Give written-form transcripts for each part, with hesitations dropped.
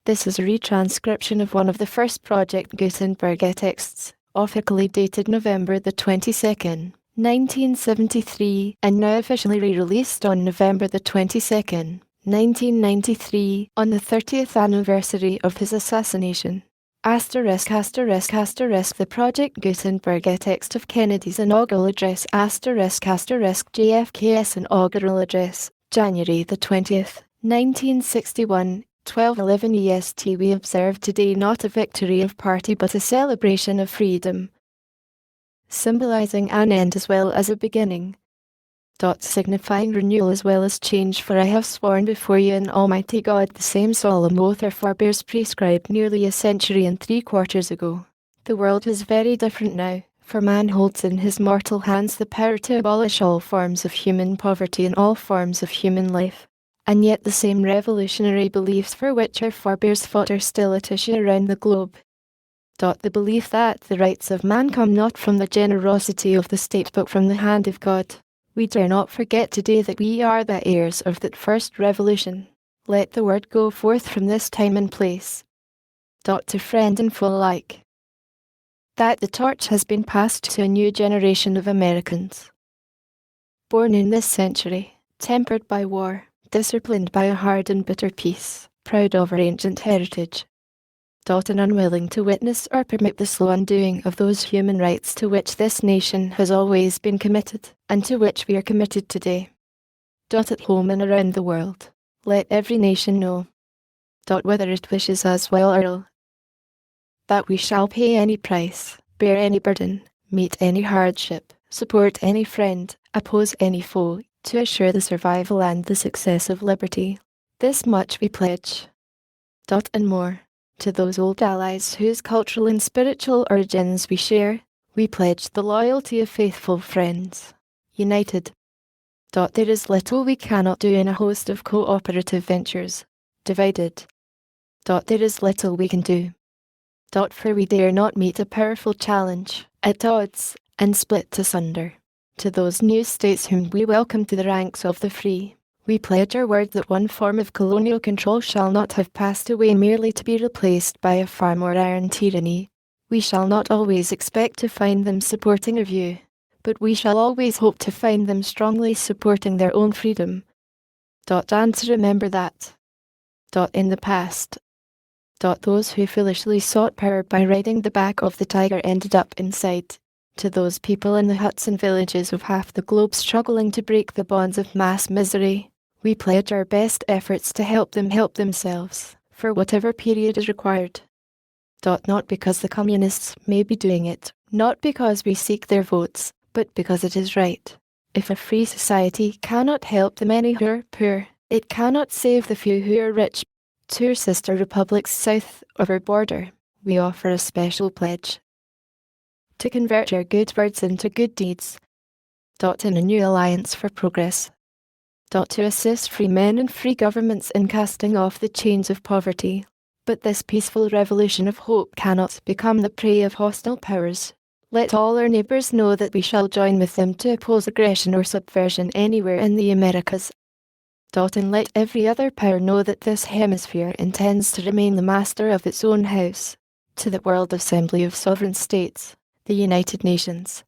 This is a retranscription of one of the first Project Gutenberg texts, officially dated November the 22nd, 1973, and now officially re-released on November the 22nd, 1993, on the 30th anniversary of his assassination. The Project Gutenberg text of Kennedy's inaugural address JFK's inaugural address, January the 20th, 1961, 12:11 EST. We observe today not a victory of party but a celebration of freedom, symbolizing an end as well as a beginning, signifying renewal as well as change. For I have sworn before you in Almighty God the same solemn oath our forebears prescribed nearly a century and 3/4 ago. The world is very different now, for man holds in his mortal hands the power to abolish all forms of human poverty and all forms of human life. And yet the same revolutionary beliefs for which our forebears fought are still at issue around the globe. The belief that the rights of man come not from the generosity of the state but from the hand of God. We dare not forget today that we are the heirs of that first revolution. Let the word go forth from this time and place. To friend and foe alike, that the torch has been passed to a new generation of Americans, born in this century, tempered by war, disciplined by a hard and bitter peace, proud of our ancient heritage, and unwilling to witness or permit the slow undoing of those human rights to which this nation has always been committed, and to which we are committed today. At home and around the world, let every nation know, whether it wishes us well or ill, that we shall pay any price, bear any burden, meet any hardship, support any friend, oppose any foe, to assure the survival and the success of liberty. This much we pledge. And more, to those old allies whose cultural and spiritual origins we share, we pledge the loyalty of faithful friends, united. There is little we cannot do in a host of cooperative ventures, divided. There is little we can do. For we dare not meet a powerful challenge, at odds, and split asunder. To those new states whom we welcome to the ranks of the free, we pledge our word that one form of colonial control shall not have passed away merely to be replaced by a far more iron tyranny. We shall not always expect to find them supporting a view, but we shall always hope to find them strongly supporting their own freedom. And to remember that, in the past, those who foolishly sought power by riding the back of the tiger ended up inside. To those people in the huts and villages of half the globe struggling to break the bonds of mass misery, we pledge our best efforts to help them help themselves, for whatever period is required. Not because the communists may be doing it, not because we seek their votes, but because it is right. If a free society cannot help the many who are poor, it cannot save the few who are rich. To our sister republics south of our border, we offer a special pledge to convert our good words into good deeds. In a new alliance for progress. To assist free men and free governments in casting off the chains of poverty. But this peaceful revolution of hope cannot become the prey of hostile powers. Let all our neighbours know that we shall join with them to oppose aggression or subversion anywhere in the Americas. And let every other power know that this hemisphere intends to remain the master of its own house. To the World Assembly of Sovereign States, the United Nations.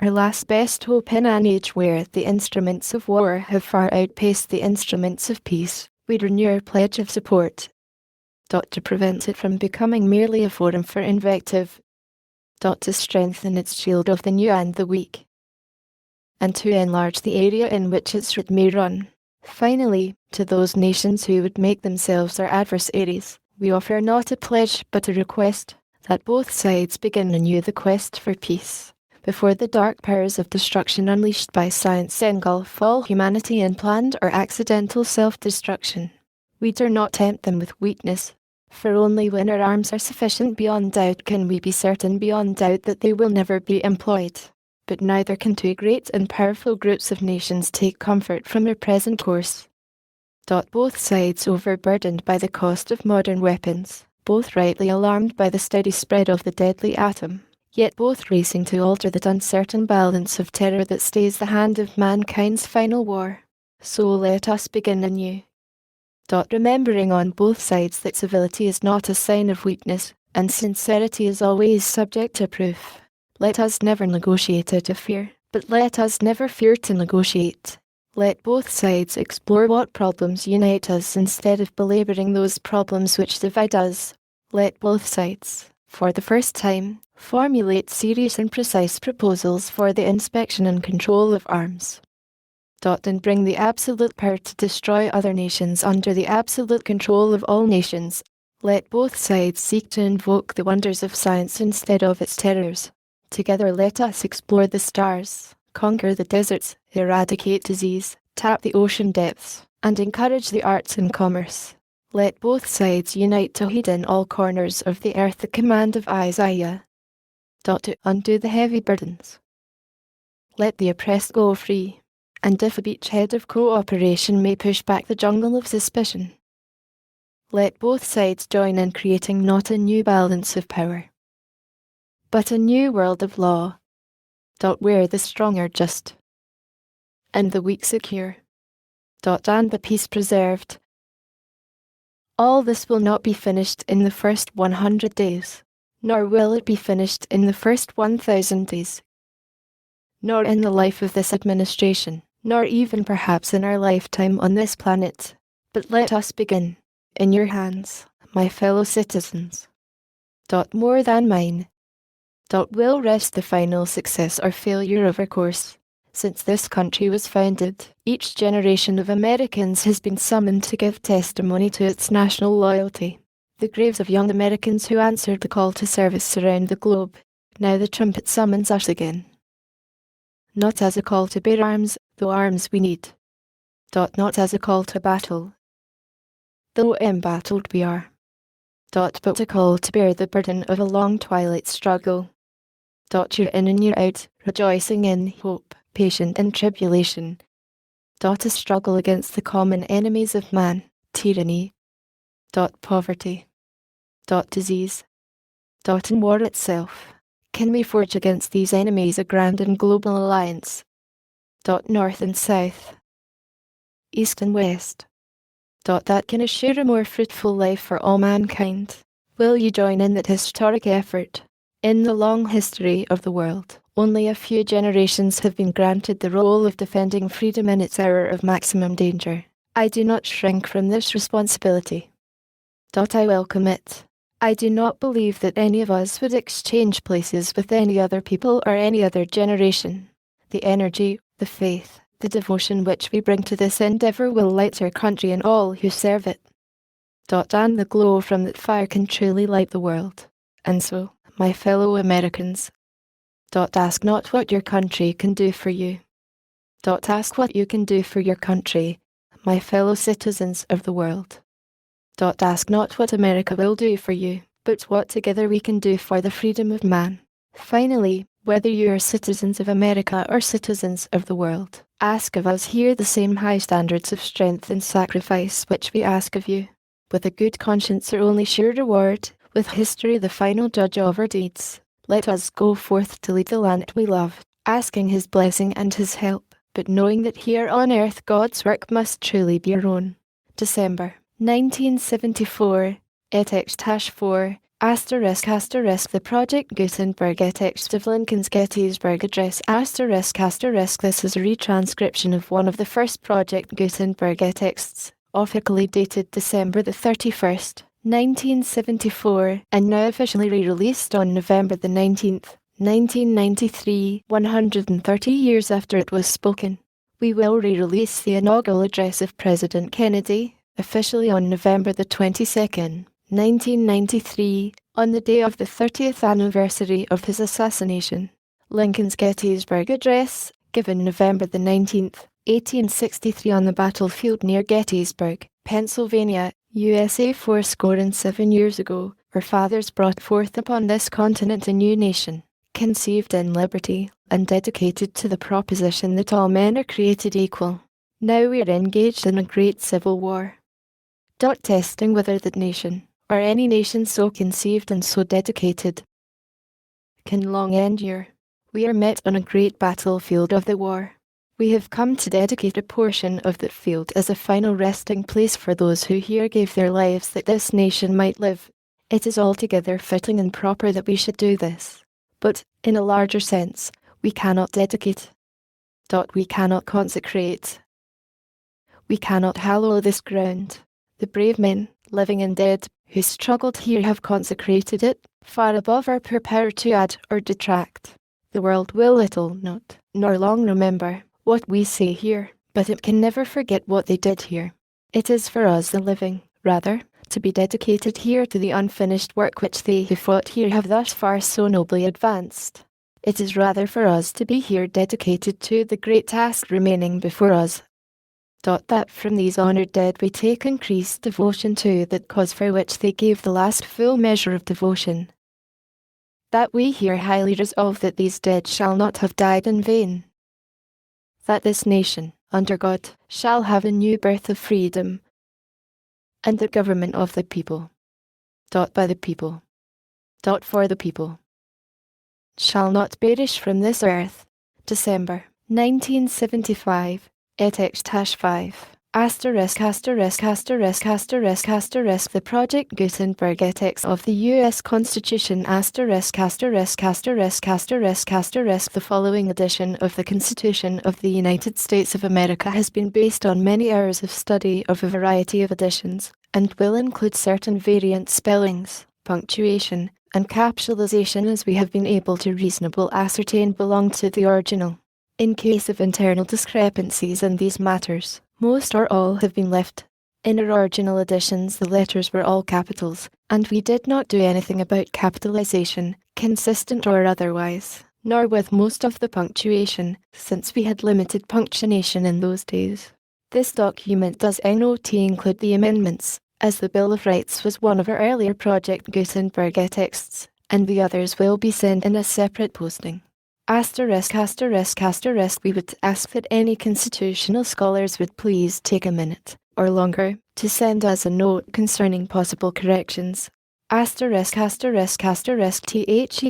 Our last best hope in an age where the instruments of war have far outpaced the instruments of peace, we renew our pledge of support. To prevent it from becoming merely a forum for invective. To strengthen its shield of the new and the weak. And to enlarge the area in which its route may run. Finally, to those nations who would make themselves our adversaries, we offer not a pledge but a request, that both sides begin anew the quest for peace, before the dark powers of destruction unleashed by science engulf all humanity in planned or accidental self-destruction. We dare not tempt them with weakness, for only when our arms are sufficient beyond doubt can we be certain beyond doubt that they will never be employed. But neither can two great and powerful groups of nations take comfort from their present course. Both sides overburdened by the cost of modern weapons, both rightly alarmed by the steady spread of the deadly atom, yet both racing to alter that uncertain balance of terror that stays the hand of mankind's final war. So let us begin anew. Remembering on both sides that civility is not a sign of weakness, and sincerity is always subject to proof. Let us never negotiate out of fear, but let us never fear to negotiate. Let both sides explore what problems unite us instead of belabouring those problems which divide us. Let both sides, for the first time, formulate serious and precise proposals for the inspection and control of arms. And bring the absolute power to destroy other nations under the absolute control of all nations. Let both sides seek to invoke the wonders of science instead of its terrors. Together let us explore the stars, conquer the deserts, eradicate disease, tap the ocean depths, and encourage the arts and commerce. Let both sides unite to heed in all corners of the earth the command of Isaiah. To undo the heavy burdens. Let the oppressed go free, and if a beachhead of cooperation may push back the jungle of suspicion. Let both sides join in creating not a new balance of power, but a new world of law. Where the strong are just, and the weak secure. And the peace preserved. All this will not be finished in the first 100 days, nor will it be finished in the first 1,000 days, nor in the life of this administration, nor even perhaps in our lifetime on this planet. But let us begin, in your hands, my fellow citizens. More than mine. Will rest the final success or failure of our course. Since this country was founded, each generation of Americans has been summoned to give testimony to its national loyalty. The graves of young Americans who answered the call to service surround the globe. Now the trumpet summons us again. Not as a call to bear arms, though arms we need. Not as a call to battle, though embattled we are. But a call to bear the burden of a long twilight struggle. Year in and year out, rejoicing in hope, patient in tribulation. A struggle against the common enemies of man, tyranny. Poverty. Disease. In war itself. Can we forge against these enemies a grand and global alliance? North and south. East and west. That can assure a more fruitful life for all mankind. Will you join in that historic effort? In the long history of the world, only a few generations have been granted the role of defending freedom in its hour of maximum danger. I do not shrink from this responsibility. I welcome it. I do not believe that any of us would exchange places with any other people or any other generation. The energy, the faith, the devotion which we bring to this endeavour will light our country and all who serve it. And the glow from that fire can truly light the world. And so, my fellow Americans, ask not what your country can do for you. Ask what you can do for your country, my fellow citizens of the world. Ask not what America will do for you, but what together we can do for the freedom of man. Finally, whether you are citizens of America or citizens of the world, ask of us here the same high standards of strength and sacrifice which we ask of you. With a good conscience our only sure reward, with history the final judge of our deeds, let us go forth to lead the land we love, asking his blessing and his help, but knowing that here on earth God's work must truly be our own. December 1974, #4, *** the Project Gutenberg ** of Lincoln's Gettysburg Address *** This is a retranscription of one of the first Project Gutenberg texts, officially dated December the 31st, 1974, and now officially re-released on November the 19th, 1993, 130 years after it was spoken. We will re-release the inaugural address of President Kennedy, officially on November the 22nd, 1993, on the day of the 30th anniversary of his assassination. Lincoln's Gettysburg Address, given November the 19th, 1863 on the battlefield near Gettysburg, Pennsylvania, USA 7 years ago, our fathers brought forth upon this continent a new nation, conceived in liberty, and dedicated to the proposition that all men are created equal. Now we are engaged in a great civil war. Testing whether that nation, or any nation so conceived and so dedicated, can long endure. We are met on a great battlefield of the war. We have come to dedicate a portion of that field as a final resting place for those who here gave their lives that this nation might live. It is altogether fitting and proper that we should do this. But, in a larger sense, we cannot dedicate. We cannot consecrate. We cannot hallow this ground. The brave men, living and dead, who struggled here have consecrated it, far above our poor power to add or detract. The world will little note, nor long remember, what we say here, but it can never forget what they did here. It is for us the living, rather, to be dedicated here to the unfinished work which they who fought here have thus far so nobly advanced. It is rather for us to be here dedicated to the great task remaining before us. That from these honoured dead we take increased devotion to that cause for which they gave the last full measure of devotion. That we here highly resolve that these dead shall not have died in vain. That this nation, under God, shall have a new birth of freedom, and the government of the people. By the people. For the people. Shall not perish from this earth. December 1975. *5. ********** The Project Gutenberg **** of the U.S. Constitution ********** The following edition of the Constitution of the United States of America has been based on many hours of study of a variety of editions, and will include certain variant spellings, punctuation, and capitalization as we have been able to reasonably ascertain belong to the original. In case of internal discrepancies in these matters, most or all have been left. In our original editions the letters were all capitals, and we did not do anything about capitalization, consistent or otherwise, nor with most of the punctuation, since we had limited punctuation in those days. This document does not include the amendments, as the Bill of Rights was one of our earlier Project Gutenberg texts, and the others will be sent in a separate posting. ******** We would ask that any constitutional scholars would please take a minute, or longer, to send us a note concerning possible corrections. *******The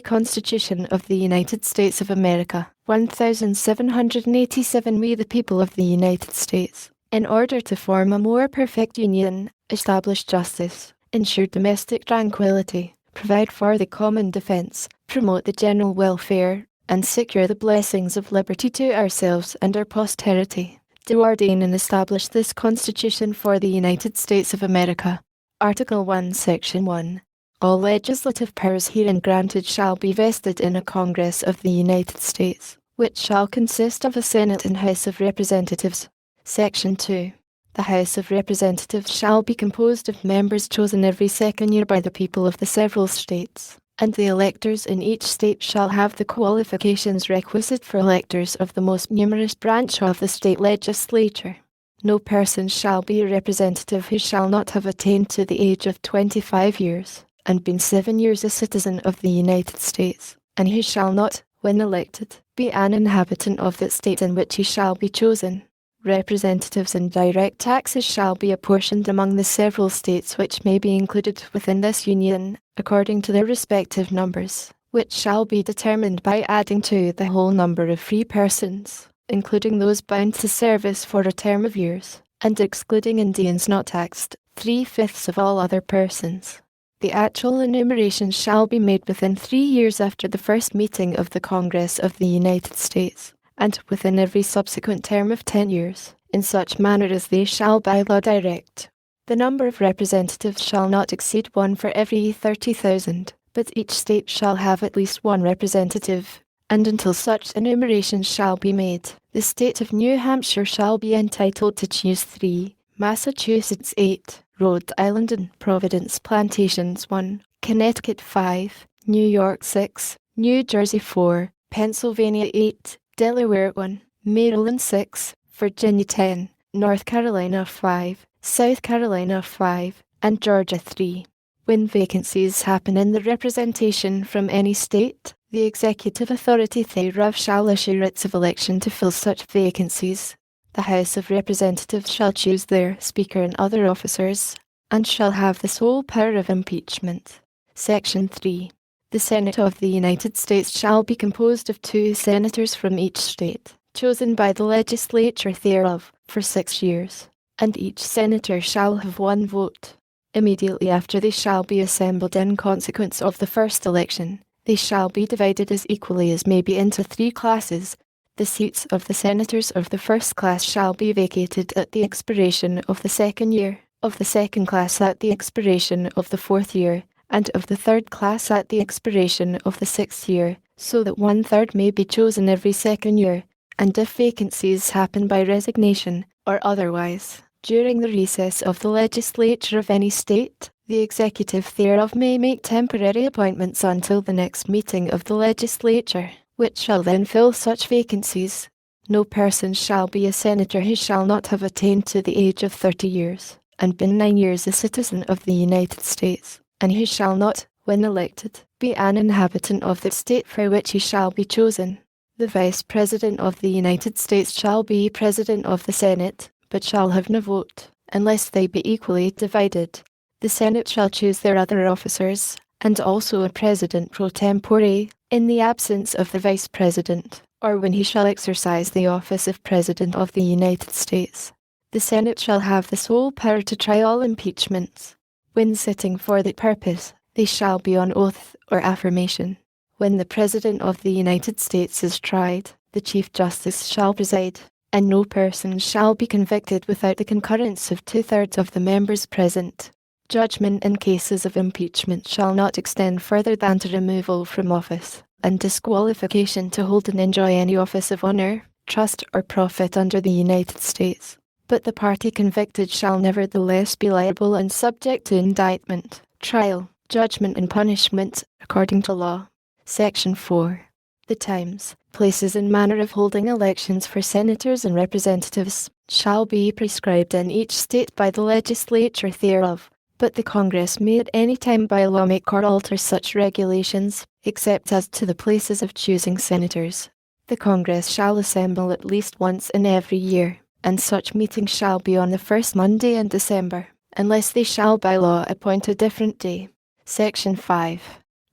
Constitution of the United States of America, 1787 We the people of the United States, in order to form a more perfect union, establish justice, ensure domestic tranquility, provide for the common defense, promote the general welfare, and secure the blessings of liberty to ourselves and our posterity, do ordain and establish this Constitution for the United States of America. Article 1, Section 1. All legislative powers herein granted shall be vested in a Congress of the United States, which shall consist of a Senate and House of Representatives. Section 2. The House of Representatives shall be composed of members chosen every second year by the people of the several states, and the electors in each state shall have the qualifications requisite for electors of the most numerous branch of the state legislature. No person shall be a representative who shall not have attained to the age of 25 years, and been 7 years a citizen of the United States, and who shall not, when elected, be an inhabitant of that state in which he shall be chosen. Representatives and direct taxes shall be apportioned among the several states which may be included within this union, according to their respective numbers, which shall be determined by adding to the whole number of free persons, including those bound to service for a term of years, and excluding Indians not taxed, 3/5 of all other persons. The actual enumeration shall be made within 3 years after the first meeting of the Congress of the United States, and within every subsequent term of 10 years, in such manner as they shall by law direct. The number of representatives shall not exceed 1 for every 30,000, but each state shall have at least 1 representative, and until such enumeration shall be made, the state of New Hampshire shall be entitled to choose 3, Massachusetts 8, Rhode Island and Providence Plantations 1, Connecticut 5, New York 6, New Jersey 4, Pennsylvania 8, Delaware 1, Maryland 6, Virginia 10, North Carolina 5, South Carolina 5, and Georgia 3. When vacancies happen in the representation from any state, the executive authority thereof shall issue writs of election to fill such vacancies. The House of Representatives shall choose their Speaker and other officers, and shall have the sole power of impeachment. Section 3. The Senate of the United States shall be composed of 2 senators from each state, chosen by the legislature thereof, for 6 years, and each senator shall have 1 vote. Immediately after they shall be assembled in consequence of the first election, they shall be divided as equally as may be into 3 classes. The seats of the senators of the first class shall be vacated at the expiration of the 2nd year, of the second class at the expiration of the 4th year, and of the third class at the expiration of the 6th year, so that 1/3 may be chosen every 2nd year, and if vacancies happen by resignation, or otherwise, during the recess of the legislature of any state, the executive thereof may make temporary appointments until the next meeting of the legislature, which shall then fill such vacancies. No person shall be a senator who shall not have attained to the age of 30 years, and been 9 years a citizen of the United States, and who shall not, when elected, be an inhabitant of the state for which he shall be chosen. The Vice President of the United States shall be President of the Senate, but shall have no vote, unless they be equally divided. The Senate shall choose their other officers, and also a President pro tempore, in the absence of the Vice President, or when he shall exercise the office of President of the United States. The Senate shall have the sole power to try all impeachments. When sitting for that purpose, they shall be on oath or affirmation. When the President of the United States is tried, the Chief Justice shall preside, and no person shall be convicted without the concurrence of 2/3 of the members present. Judgment in cases of impeachment shall not extend further than to removal from office, and disqualification to hold and enjoy any office of honor, trust, or profit under the United States. But the party convicted shall nevertheless be liable and subject to indictment, trial, judgment, and punishment, according to law. Section 4. The times, places, and manner of holding elections for senators and representatives shall be prescribed in each state by the legislature thereof, but the Congress may at any time by law make or alter such regulations, except as to the places of choosing senators. The Congress shall assemble at least once in every year, and such meeting shall be on the 1st Monday in December, unless they shall by law appoint a different day. Section 5.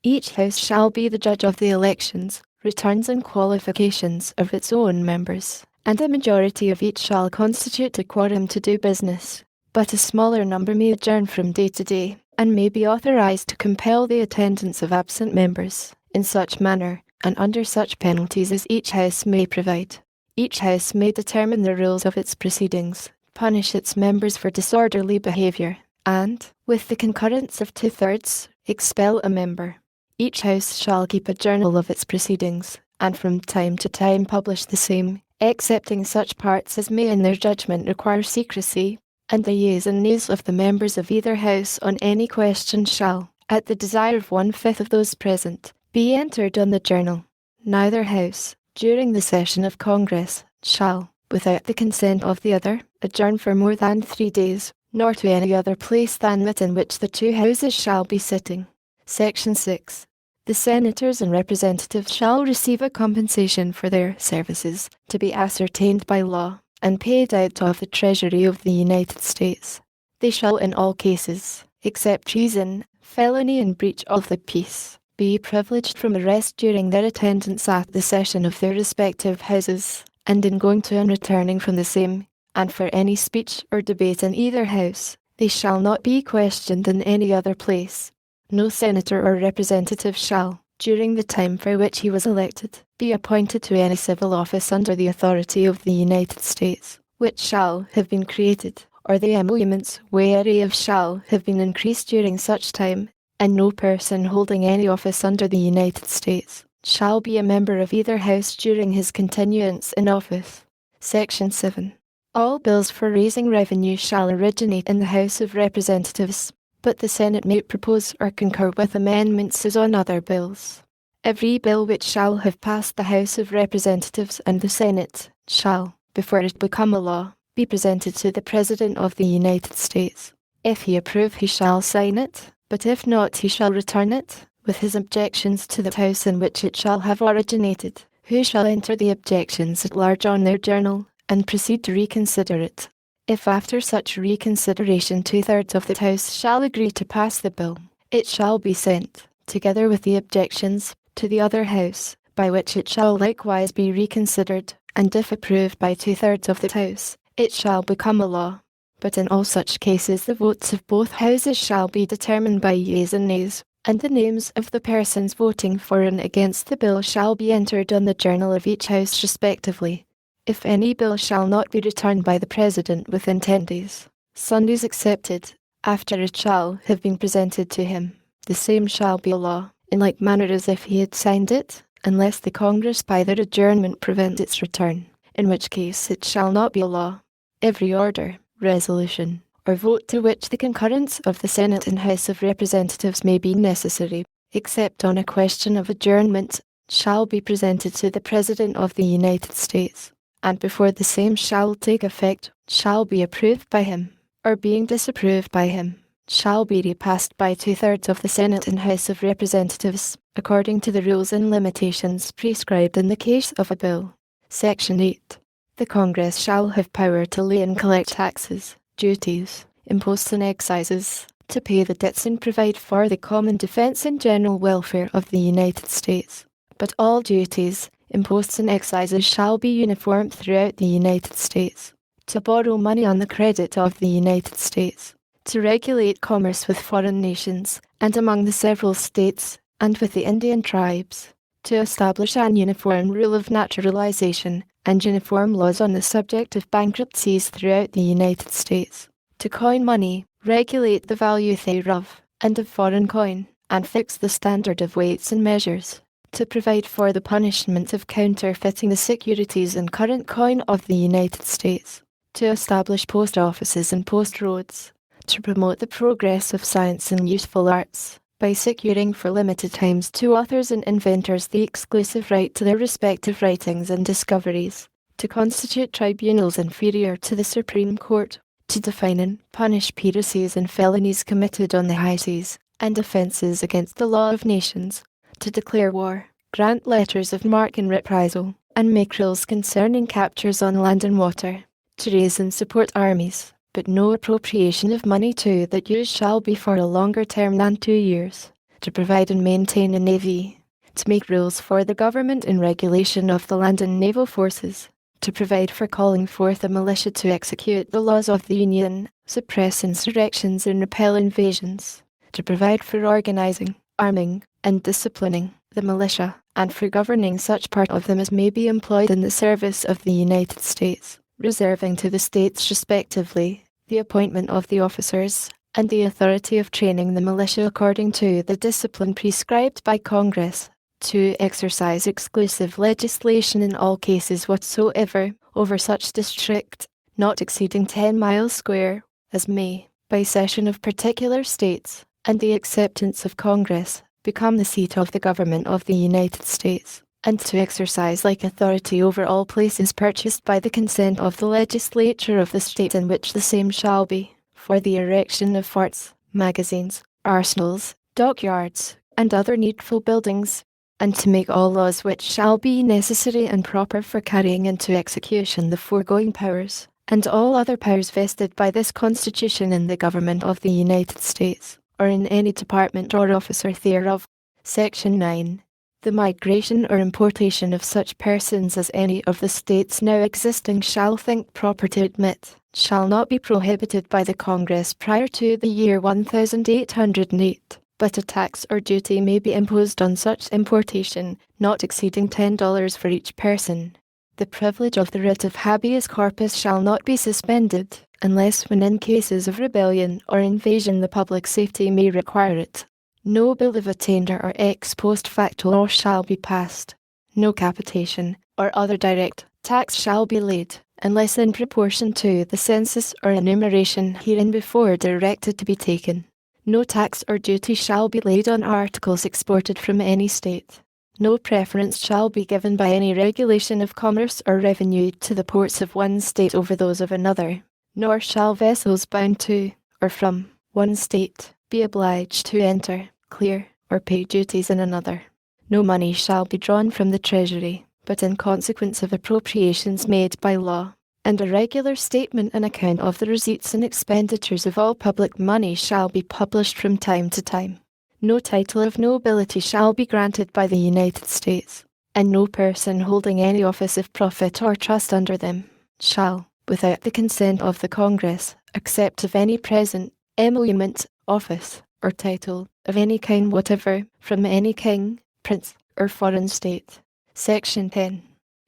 Each House shall be the judge of the elections, returns, and qualifications of its own members, and a majority of each shall constitute a quorum to do business. But a smaller number may adjourn from day to day, and may be authorized to compel the attendance of absent members, in such manner, and under such penalties as each House may provide. Each House may determine the rules of its proceedings, punish its members for disorderly behavior, and, with the concurrence of 2/3, expel a member. Each House shall keep a journal of its proceedings, and from time to time publish the same, excepting such parts as may in their judgment require secrecy, and the yeas and nays of the members of either House on any question shall, at the desire of 1/5 of those present, be entered on the journal. Neither House, during the session of Congress, shall, without the consent of the other, adjourn for more than 3 days, nor to any other place than that in which the 2 Houses shall be sitting. Section 6. The senators and representatives shall receive a compensation for their services, to be ascertained by law, and paid out of the Treasury of the United States. They shall in all cases, except treason, felony, and breach of the peace, be privileged from arrest during their attendance at the session of their respective Houses, and in going to and returning from the same, and for any speech or debate in either House, they shall not be questioned in any other place. No senator or representative shall, during the time for which he was elected, be appointed to any civil office under the authority of the United States, which shall have been created, or the emoluments whereof shall have been increased during such time, and no person holding any office under the United States shall be a member of either House during his continuance in office. Section 7. All bills for raising revenue shall originate in the House of Representatives, but the Senate may propose or concur with amendments as on other bills. Every bill which shall have passed the House of Representatives and the Senate shall, before it become a law, be presented to the President of the United States. If he approve, he shall sign it, but if not, he shall return it, with his objections to the House in which it shall have originated, who shall enter the objections at large on their journal, and proceed to reconsider it. If after such reconsideration 2/3 of the House shall agree to pass the bill, it shall be sent, together with the objections, to the other House, by which it shall likewise be reconsidered, and if approved by 2/3 of the House, it shall become a law. But in all such cases the votes of both houses shall be determined by yeas and nays, and the names of the persons voting for and against the bill shall be entered on the journal of each house respectively. If any bill shall not be returned by the President within 10 days, Sundays excepted, after it shall have been presented to him, the same shall be a law, in like manner as if he had signed it, unless the Congress by their adjournment prevent its return, in which case it shall not be a law. Every order, resolution, or vote to which the concurrence of the Senate and House of Representatives may be necessary, except on a question of adjournment, shall be presented to the President of the United States, and before the same shall take effect, shall be approved by him, or being disapproved by him, shall be repassed by 2/3 of the Senate and House of Representatives, according to the rules and limitations prescribed in the case of a bill. Section 8. The Congress shall have power to lay and collect taxes, duties, imposts and excises, to pay the debts and provide for the common defense and general welfare of the United States. But all duties, imposts and excises shall be uniform throughout the United States. To borrow money on the credit of the United States. To regulate commerce with foreign nations, and among the several states, and with the Indian tribes. To establish an uniform rule of naturalization, and uniform laws on the subject of bankruptcies throughout the United States. To coin money, regulate the value thereof, and of foreign coin, and fix the standard of weights and measures. To provide for the punishment of counterfeiting the securities and current coin of the United States. To establish post offices and post roads. To promote the progress of science and useful arts, by securing for limited times to authors and inventors the exclusive right to their respective writings and discoveries. To constitute tribunals inferior to the Supreme Court. To define and punish piracies and felonies committed on the high seas, and offences against the law of nations. To declare war, grant letters of marque and reprisal, and make rules concerning captures on land and water. To raise and support armies, but no appropriation of money to that use shall be for a longer term than 2 years. To provide and maintain a navy. To make rules for the government and regulation of the land and naval forces. To provide for calling forth a militia to execute the laws of the Union, suppress insurrections and repel invasions. To provide for organizing, arming, and disciplining the militia, and for governing such part of them as may be employed in the service of the United States. Reserving to the states respectively the appointment of the officers, and the authority of training the militia according to the discipline prescribed by Congress, to exercise exclusive legislation in all cases whatsoever, over such district, not exceeding 10 miles square, as may, by cession of particular states, and the acceptance of Congress, become the seat of the government of the United States. And to exercise like authority over all places purchased by the consent of the legislature of the state in which the same shall be, for the erection of forts, magazines, arsenals, dockyards, and other needful buildings, and to make all laws which shall be necessary and proper for carrying into execution the foregoing powers, and all other powers vested by this Constitution in the government of the United States, or in any department or officer thereof. Section 9. The migration or importation of such persons as any of the states now existing shall think proper to admit, shall not be prohibited by the Congress prior to the year 1808, but a tax or duty may be imposed on such importation, not exceeding $10 for each person. The privilege of the writ of habeas corpus shall not be suspended, unless when in cases of rebellion or invasion the public safety may require it. No bill of attainder or ex post facto law shall be passed. No capitation, or other direct, tax shall be laid, unless in proportion to the census or enumeration hereinbefore directed to be taken. No tax or duty shall be laid on articles exported from any state. No preference shall be given by any regulation of commerce or revenue to the ports of one state over those of another, nor shall vessels bound to, or from, one state, be obliged to enter, clear, or pay duties in another. No money shall be drawn from the Treasury, but in consequence of appropriations made by law, and a regular statement and account of the receipts and expenditures of all public money shall be published from time to time. No title of nobility shall be granted by the United States. and no person holding any office of profit or trust under them, shall, without the consent of the Congress, accept of any present, emolument, office, or title, of any kind whatever, from any king, prince, or foreign state. Section 10.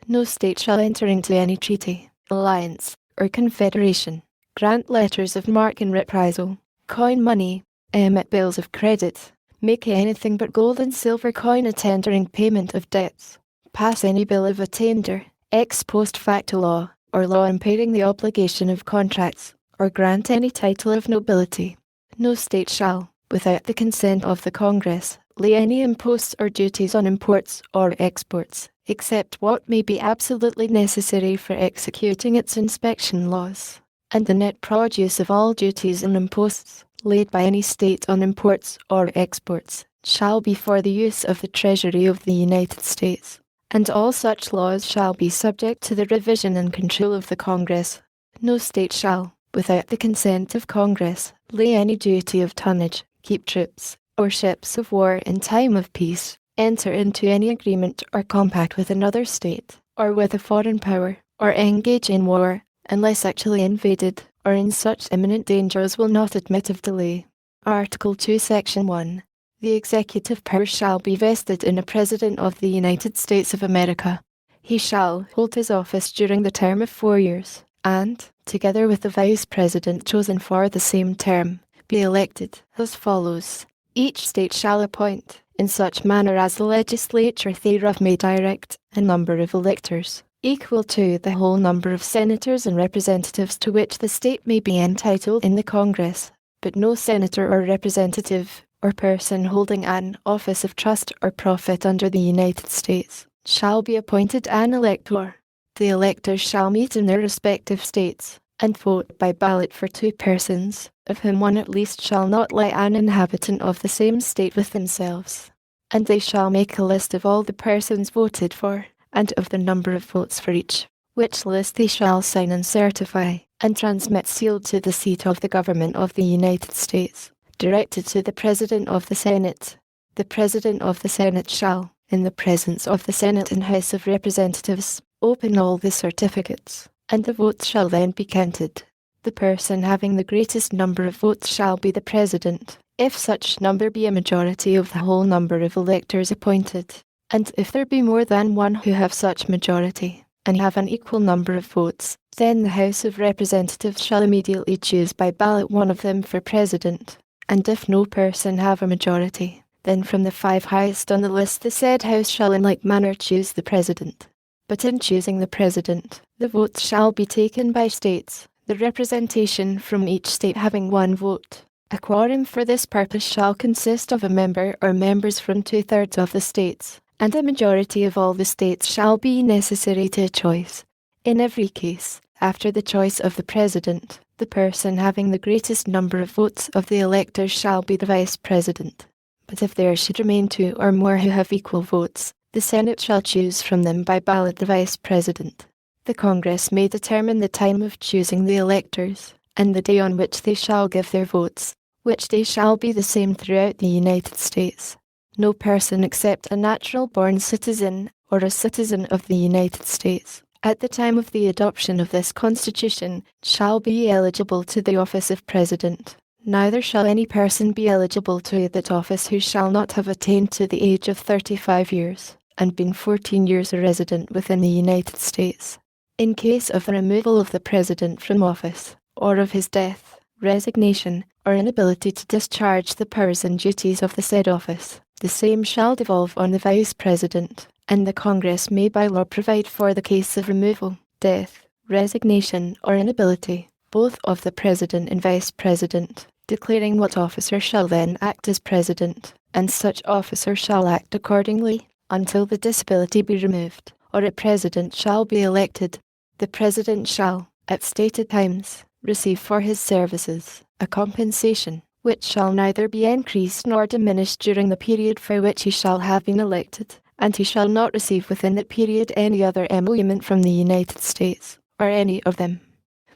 No state shall enter into any treaty, alliance, or confederation, grant letters of marque and reprisal, coin money, emit bills of credit, make anything but gold and silver coin a tendering payment of debts, pass any bill of attainder, ex post facto law, or law impairing the obligation of contracts, or grant any title of nobility. No state shall, without the consent of the Congress, lay any imposts or duties on imports or exports, except what may be absolutely necessary for executing its inspection laws, and the net produce of all duties and imposts laid by any state on imports or exports shall be for the use of the Treasury of the United States, and all such laws shall be subject to the revision and control of the Congress. No state shall, without the consent of Congress, lay any duty of tonnage, keep troops, or ships of war in time of peace, enter into any agreement or compact with another state, or with a foreign power, or engage in war, unless actually invaded, or in such imminent danger as will not admit of delay. Article 2, Section 1. The executive power shall be vested in a President of the United States of America. He shall hold his office during the term of 4 years, and, together with the Vice President chosen for the same term, be elected as follows. Each state shall appoint, in such manner as the legislature thereof may direct, a number of electors, equal to the whole number of senators and representatives to which the state may be entitled in the Congress, but no senator or representative, or person holding an office of trust or profit under the United States, shall be appointed an elector. The electors shall meet in their respective states, and vote by ballot for 2 persons, of whom one at least shall not lie an inhabitant of the same state with themselves. And they shall make a list of all the persons voted for, and of the number of votes for each, which list they shall sign and certify, and transmit sealed to the seat of the government of the United States, directed to the President of the Senate. The President of the Senate shall, in the presence of the Senate and House of Representatives, open all the certificates, and the votes shall then be counted. The person having the greatest number of votes shall be the President, if such number be a majority of the whole number of electors appointed, and if there be more than one who have such majority, and have an equal number of votes, then the House of Representatives shall immediately choose by ballot one of them for President, and if no person have a majority, then from the 5 highest on the list the said House shall in like manner choose the President. But in choosing the President, the votes shall be taken by states, the representation from each state having 1 vote. A quorum for this purpose shall consist of a member or members from 2/3 of the states, and a majority of all the states shall be necessary to a choice. In every case, after the choice of the President, the person having the greatest number of votes of the electors shall be the Vice President. But if there should remain 2 or more who have equal votes, the Senate shall choose from them by ballot the Vice President. The Congress may determine the time of choosing the electors, and the day on which they shall give their votes, which day shall be the same throughout the United States. No person except a natural-born citizen, or a citizen of the United States, at the time of the adoption of this Constitution, shall be eligible to the office of President. Neither shall any person be eligible to that office who shall not have attained to the age of 35 years, and been 14 years a resident within the United States. In case of the removal of the President from office, or of his death, resignation, or inability to discharge the powers and duties of the said office, the same shall devolve on the Vice President, and the Congress may by law provide for the case of removal, death, resignation, or inability, both of the President and Vice President, declaring what officer shall then act as President, and such officer shall act accordingly, until the disability be removed, or a President shall be elected. The President shall, at stated times, receive for his services a compensation, which shall neither be increased nor diminished during the period for which he shall have been elected, and he shall not receive within that period any other emolument from the United States, or any of them.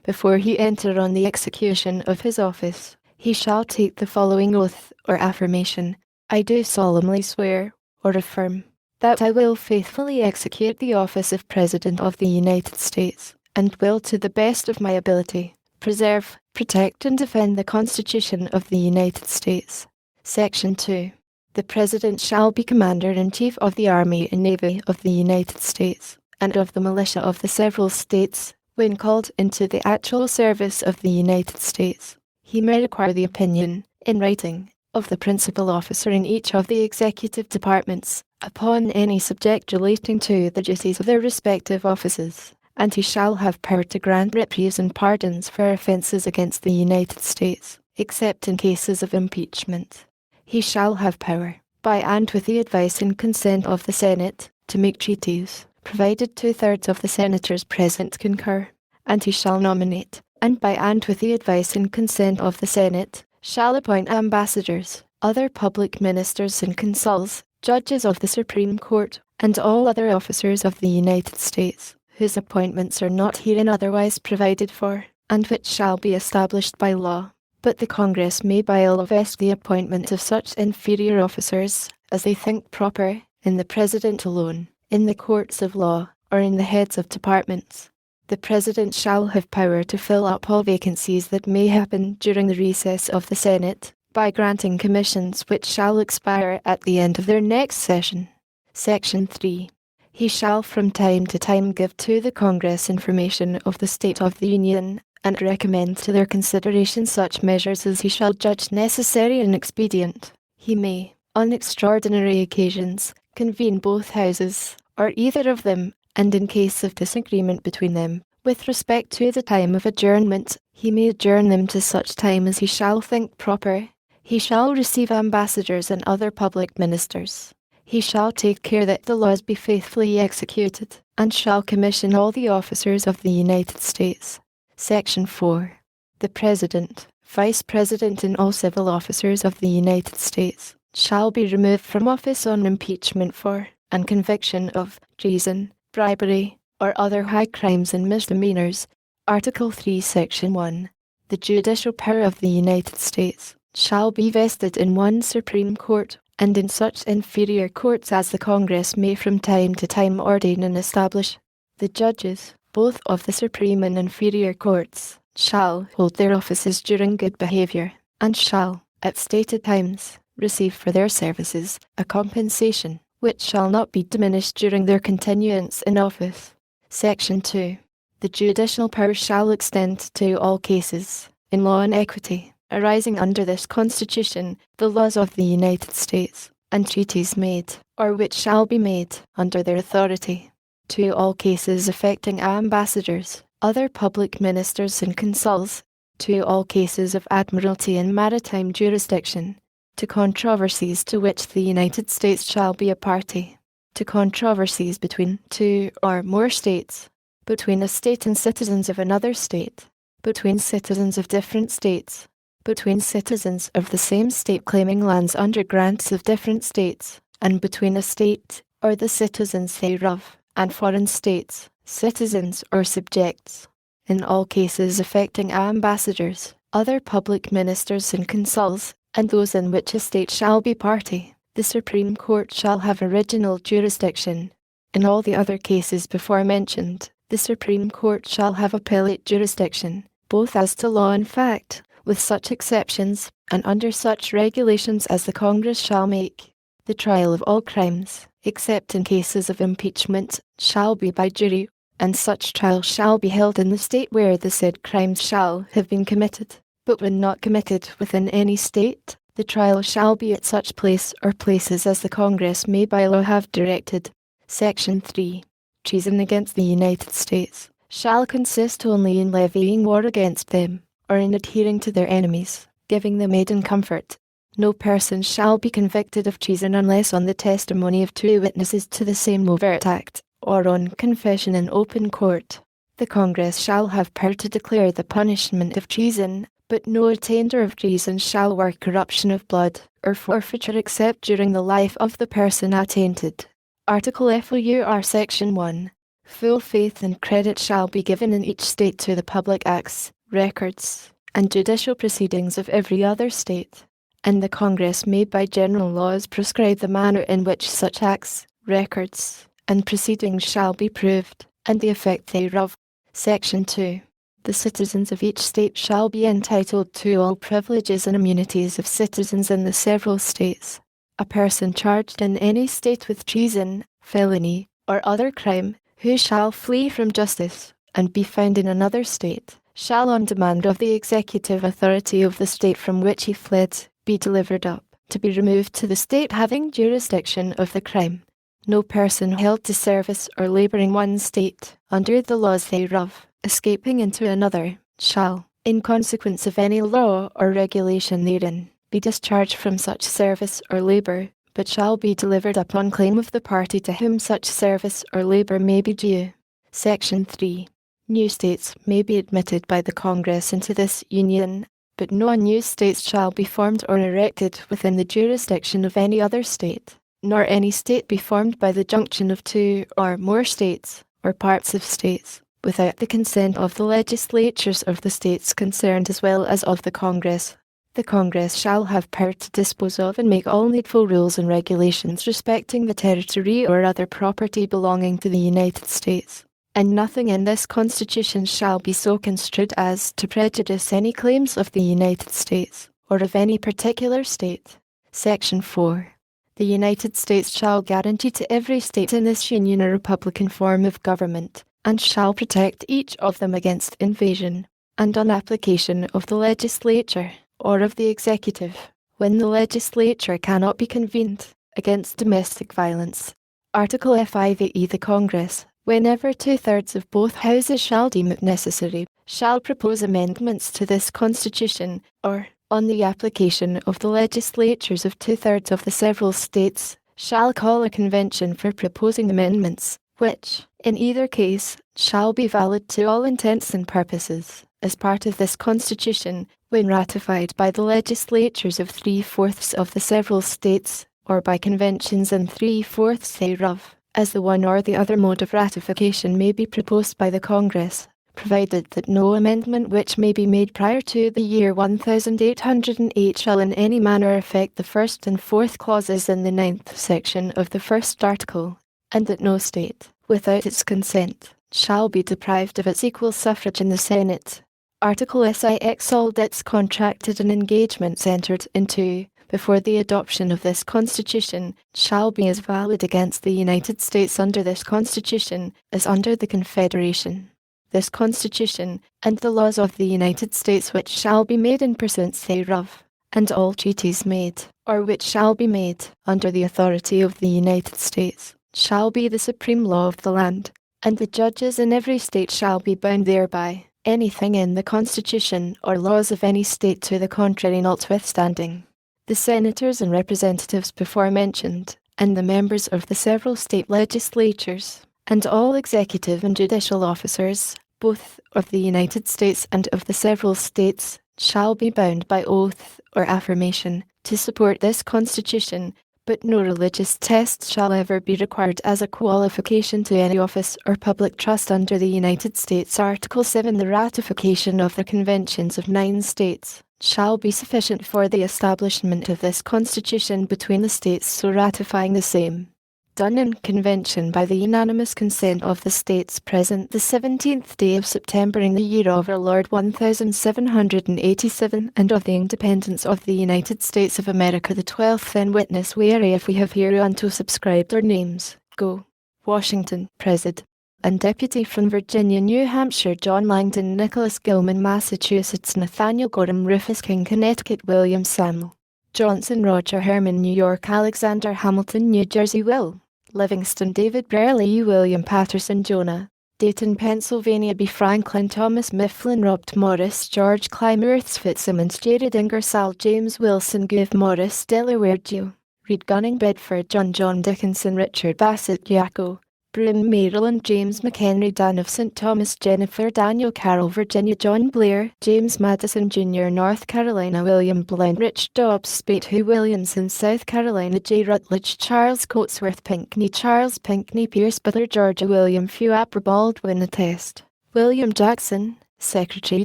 Before he enter on the execution of his office, he shall take the following oath or affirmation: I do solemnly swear, or affirm, that I will faithfully execute the office of President of the United States, and will to the best of my ability preserve, protect and defend the Constitution of the United States. Section 2. The President shall be Commander-in-Chief of the Army and Navy of the United States, and of the militia of the several states, when called into the actual service of the United States. He may require the opinion, in writing, of the principal officer in each of the executive departments, upon any subject relating to the duties of their respective offices, and he shall have power to grant reprieves and pardons for offences against the United States, except in cases of impeachment. He shall have power, by and with the advice and consent of the Senate, to make treaties, provided 2/3 of the senators present concur, and he shall nominate, and by and with the advice and consent of the Senate, shall appoint ambassadors, other public ministers and consuls, judges of the Supreme Court, and all other officers of the United States, whose appointments are not herein otherwise provided for, and which shall be established by law. But the Congress may by law vest the appointment of such inferior officers, as they think proper, in the President alone, in the courts of law, or in the heads of departments. The President shall have power to fill up all vacancies that may happen during the recess of the Senate, by granting commissions which shall expire at the end of their next session. Section 3. He shall from time to time give to the Congress information of the state of the Union, and recommend to their consideration such measures as he shall judge necessary and expedient. He may, on extraordinary occasions, convene both houses, or either of them, and in case of disagreement between them, with respect to the time of adjournment, he may adjourn them to such time as he shall think proper. He shall receive ambassadors and other public ministers. He shall take care that the laws be faithfully executed, and shall commission all the officers of the United States. Section 4. The President, Vice President and all civil officers of the United States shall be removed from office on impeachment for, and conviction of, treason, bribery, or other high crimes and misdemeanors. Article 3, Section 1. The judicial power of the United States shall be vested in one Supreme Court, and in such inferior courts as the Congress may from time to time ordain and establish. The judges, both of the Supreme and inferior courts, shall hold their offices during good behavior, and shall, at stated times, receive for their services a compensation, which shall not be diminished during their continuance in office. Section 2. The judicial power shall extend to all cases, in law and equity, arising under this Constitution, the laws of the United States, and treaties made, or which shall be made, under their authority. To all cases affecting ambassadors, other public ministers and consuls, to all cases of admiralty and maritime jurisdiction, to controversies to which the United States shall be a party, to controversies between two or more states, between a state and citizens of another state, between citizens of different states, between citizens of the same state claiming lands under grants of different states, and between a state, or the citizens thereof, and foreign states, citizens or subjects. In all cases affecting ambassadors, other public ministers and consuls, and those in which a state shall be party, the Supreme Court shall have original jurisdiction. In all the other cases before mentioned, the Supreme Court shall have appellate jurisdiction, both as to law and fact, with such exceptions, and under such regulations as the Congress shall make. The trial of all crimes, except in cases of impeachment, shall be by jury, and such trial shall be held in the state where the said crimes shall have been committed. But when not committed within any state, the trial shall be at such place or places as the Congress may by law have directed. Section 3. Treason against the United States shall consist only in levying war against them, or in adhering to their enemies, giving them aid and comfort. No person shall be convicted of treason unless on the testimony of 2 witnesses to the same overt act, or on confession in open court. The Congress shall have power to declare the punishment of treason, but no attainder of treason shall work corruption of blood, or forfeiture except during the life of the person attainted. Article FOUR Section 1. Full faith and credit shall be given in each state to the public acts, records, and judicial proceedings of every other state, and the Congress may by general laws prescribe the manner in which such acts, records, and proceedings shall be proved, and the effect thereof. Section 2. The citizens of each state shall be entitled to all privileges and immunities of citizens in the several states. A person charged in any state with treason, felony, or other crime, who shall flee from justice, and be found in another state, shall on demand of the executive authority of the state from which he fled, be delivered up, to be removed to the state having jurisdiction of the crime. No person held to service or labour in one state, under the laws thereof, escaping into another, shall, in consequence of any law or regulation therein, be discharged from such service or labour, but shall be delivered up on claim of the party to whom such service or labour may be due. Section 3. New states may be admitted by the Congress into this Union, but no new states shall be formed or erected within the jurisdiction of any other state, nor any state be formed by the junction of two or more states, or parts of states, without the consent of the legislatures of the states concerned as well as of the Congress. The Congress shall have power to dispose of and make all needful rules and regulations respecting the territory or other property belonging to the United States, and nothing in this Constitution shall be so construed as to prejudice any claims of the United States, or of any particular state. Section 4. The United States shall guarantee to every state in this Union a republican form of government, and shall protect each of them against invasion, and on application of the legislature, or of the executive, when the legislature cannot be convened, against domestic violence. Article F5e. The Congress, whenever 2/3 of both houses shall deem it necessary, shall propose amendments to this Constitution, or, on the application of the legislatures of 2/3 of the several states, shall call a convention for proposing amendments, which, in either case, shall be valid to all intents and purposes, as part of this Constitution, when ratified by the legislatures of 3/4 of the several states, or by conventions in 3/4 thereof, as the one or the other mode of ratification may be proposed by the Congress, provided that no amendment which may be made prior to the year 1808 shall in any manner affect the first and fourth clauses in the 9th section of the first article, and that no state, without its consent, shall be deprived of its equal suffrage in the Senate. Article SIX. All debts contracted and engagements entered into, before the adoption of this Constitution, shall be as valid against the United States under this Constitution, as under the Confederation. This Constitution, and the laws of the United States which shall be made in pursuance thereof, and all treaties made, or which shall be made, under the authority of the United States, shall be the supreme law of the land, and the judges in every state shall be bound thereby, anything in the Constitution or laws of any state to the contrary notwithstanding. The senators and representatives before mentioned, and the members of the several state legislatures, and all executive and judicial officers, both of the United States and of the several states, shall be bound by oath or affirmation to support this Constitution, but no religious test shall ever be required as a qualification to any office or public trust under the United States. Article 7. The ratification of the conventions of 9 states shall be sufficient for the establishment of this Constitution between the states so ratifying the same. Done in convention by the unanimous consent of the states present the 17th day of September in the year of our Lord 1787, and of the independence of the United States of America the 12th, and witness whereof we have hereunto subscribed our names. Go. Washington, President, and Deputy from Virginia, New Hampshire, John Langdon, Nicholas Gilman, Massachusetts, Nathaniel Gorham, Rufus King, Connecticut, William Samuel Johnson, Roger Herman, New York, Alexander Hamilton, New Jersey, Will Livingston, David Brearley, William Patterson, Jonah Dayton, Pennsylvania, B. Franklin, Thomas Mifflin, Robert Morris, George Clymerth, Fitzsimmons, Jared Ingersoll, James Wilson, Gough Morris, Delaware, Geo Reed Gunning, Bedford, John Dickinson, Richard Bassett, Yaco Broome, Maryland, James McHenry, Dan of St. Thomas, Jennifer Daniel Carroll, Virginia, John Blair, James Madison Jr., North Carolina, William Blount, Rich Dobbs, Spate Williamson, South Carolina, J. Rutledge, Charles Coatsworth Pinckney, Charles Pinckney, Pierce Butler, Georgia, William Few, Apper Baldwin, attest. William Jackson, Secretary,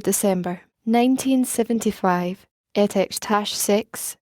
December 1975, et ex. 6.